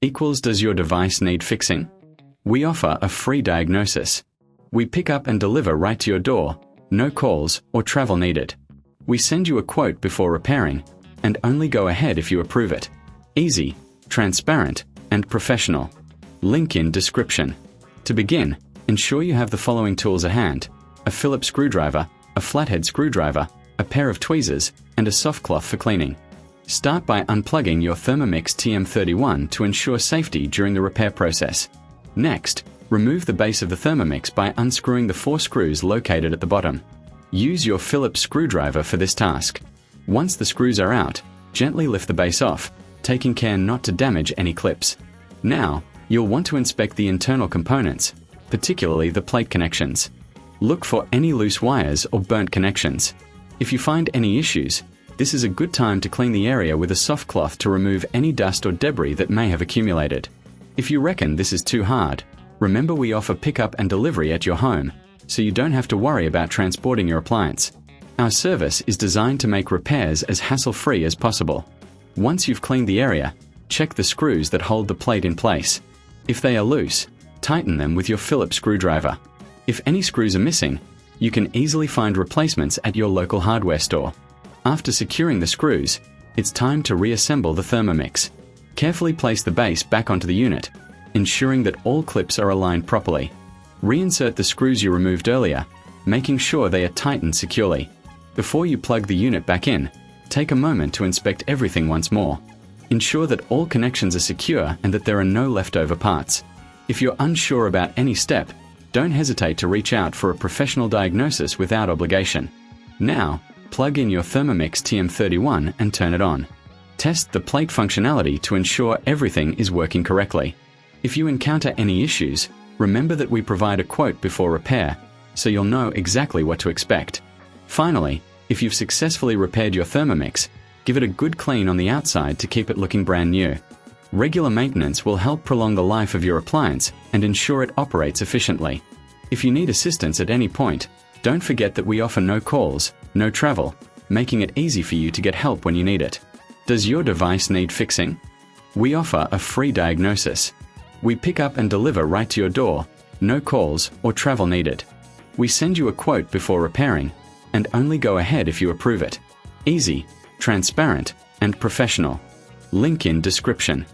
equals does your device need fixing? We offer a free diagnosis. We pick up and deliver right to your door, no calls or travel needed. We send you a quote before repairing, and only go ahead if you approve it. Easy, transparent, and professional. Link in description. To begin, ensure you have the following tools at hand: a Phillips screwdriver, a flathead screwdriver, a pair of tweezers, and a soft cloth for cleaning. Start by unplugging your Thermomix TM31 to ensure safety during the repair process. Next, remove the base of the Thermomix by unscrewing the 4 screws located at the bottom. Use your Phillips screwdriver for this task. Once the screws are out, gently lift the base off, taking care not to damage any clips. Now, you'll want to inspect the internal components, particularly the plate connections. Look for any loose wires or burnt connections. If you find any issues, this is a good time to clean the area with a soft cloth to remove any dust or debris that may have accumulated. If you reckon this is too hard, remember we offer pickup and delivery at your home, so you don't have to worry about transporting your appliance. Our service is designed to make repairs as hassle-free as possible. Once you've cleaned the area, check the screws that hold the plate in place. If they are loose, tighten them with your Phillips screwdriver. If any screws are missing, you can easily find replacements at your local hardware store. After securing the screws, it's time to reassemble the Thermomix. Carefully place the base back onto the unit, ensuring that all clips are aligned properly. Reinsert the screws you removed earlier, making sure they are tightened securely. Before you plug the unit back in, take a moment to inspect everything once more. Ensure that all connections are secure and that there are no leftover parts. If you're unsure about any step, don't hesitate to reach out for a professional diagnosis without obligation. Now, plug in your Thermomix TM31 and turn it on. Test the plate functionality to ensure everything is working correctly. If you encounter any issues, remember that we provide a quote before repair, so you'll know exactly what to expect. Finally, if you've successfully repaired your Thermomix, give it a good clean on the outside to keep it looking brand new. Regular maintenance will help prolong the life of your appliance and ensure it operates efficiently. If you need assistance at any point, don't forget that we offer no calls, no travel, making it easy for you to get help when you need it. Does your device need fixing? We offer a free diagnosis. We pick up and deliver right to your door, no calls or travel needed. We send you a quote before repairing, and only go ahead if you approve it. Easy, transparent, and professional. Link in description.